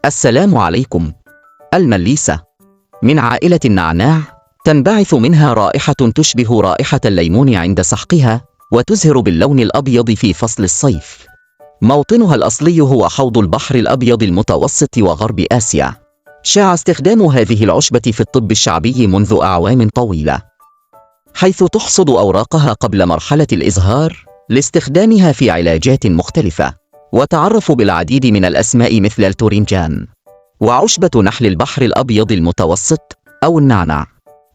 السلام عليكم. المليسة من عائلة النعناع، تنبعث منها رائحة تشبه رائحة الليمون عند سحقها، وتزهر باللون الأبيض في فصل الصيف. موطنها الأصلي هو حوض البحر الأبيض المتوسط وغرب آسيا. شاع استخدام هذه العشبة في الطب الشعبي منذ أعوام طويلة، حيث تحصد أوراقها قبل مرحلة الإزهار لاستخدامها في علاجات مختلفة، وتعرف بالعديد من الأسماء مثل التورنجان، وعشبة نحل البحر الأبيض المتوسط، أو النعنع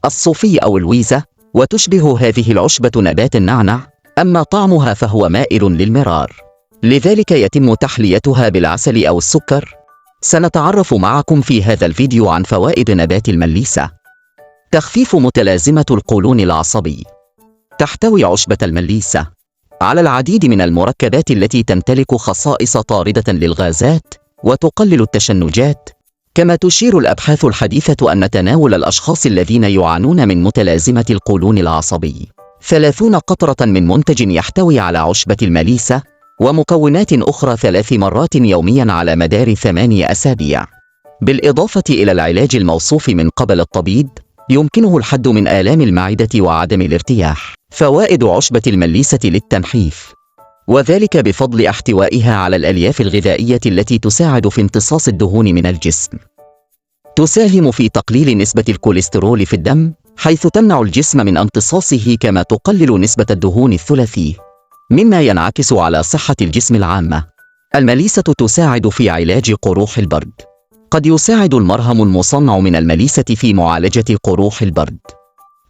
الصوفي أو الويزة. وتشبه هذه العشبة نبات النعنع، أما طعمها فهو مائل للمرار، لذلك يتم تحليتها بالعسل أو السكر. سنتعرف معكم في هذا الفيديو عن فوائد نبات المليسة. تخفيف متلازمة القولون العصبي. تحتوي عشبة المليسة على العديد من المركبات التي تمتلك خصائص طاردة للغازات وتقلل التشنجات. كما تشير الأبحاث الحديثة أن تناول الأشخاص الذين يعانون من متلازمة القولون العصبي 30 قطرة من منتج يحتوي على عشبة المليسة ومكونات أخرى 3 مرات يوميا على مدار 8 أسابيع، بالإضافة إلى العلاج الموصوف من قبل الطبيب، يمكنه الحد من آلام المعدة وعدم الارتياح. فوائد عشبة المليسة للتنحيف، وذلك بفضل احتوائها على الألياف الغذائية التي تساعد في امتصاص الدهون من الجسم. تساهم في تقليل نسبة الكوليسترول في الدم، حيث تمنع الجسم من امتصاصه، كما تقلل نسبة الدهون الثلاثي، مما ينعكس على صحة الجسم العامة. المليسة تساعد في علاج قروح البرد. قد يساعد المرهم المصنع من المليسة في معالجة قروح البرد،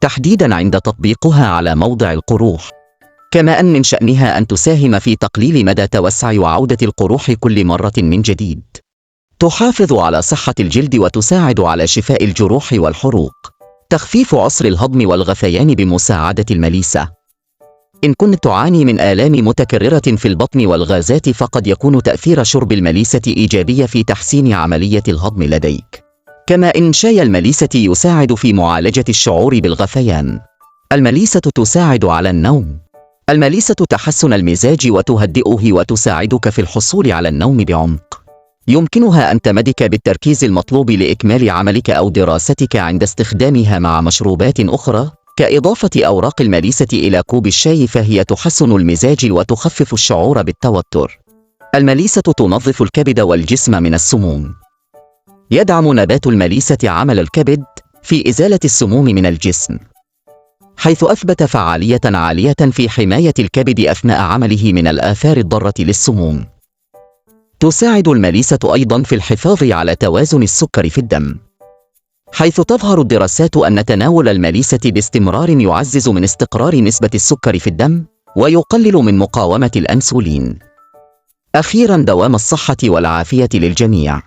تحديداً عند تطبيقها على موضع القروح. كما أن من شأنها أن تساهم في تقليل مدى توسع وعودة القروح كل مرة من جديد. تحافظ على صحة الجلد وتساعد على شفاء الجروح والحروق. تخفيف عسر الهضم والغثيان بمساعدة المليسة. إن كنت تعاني من آلام متكررة في البطن والغازات، فقد يكون تأثير شرب المليسة إيجابي في تحسين عملية الهضم لديك. كما إن شاي المليسة يساعد في معالجة الشعور بالغثيان. المليسة تساعد على النوم. المليسة تحسن المزاج وتهدئه وتساعدك في الحصول على النوم بعمق. يمكنها أن تمدك بالتركيز المطلوب لإكمال عملك أو دراستك عند استخدامها مع مشروبات أخرى، كإضافة أوراق المليسة إلى كوب الشاي، فهي تحسن المزاج وتخفف الشعور بالتوتر. المليسة تنظف الكبد والجسم من السموم. يدعم نبات المليسة عمل الكبد في إزالة السموم من الجسم، حيث أثبت فعالية عالية في حماية الكبد أثناء عمله من الآثار الضارة للسموم. تساعد المليسة أيضا في الحفاظ على توازن السكر في الدم، حيث تظهر الدراسات أن تناول المليسة باستمرار يعزز من استقرار نسبة السكر في الدم ويقلل من مقاومة الأنسولين. أخيرا، دوام الصحة والعافية للجميع.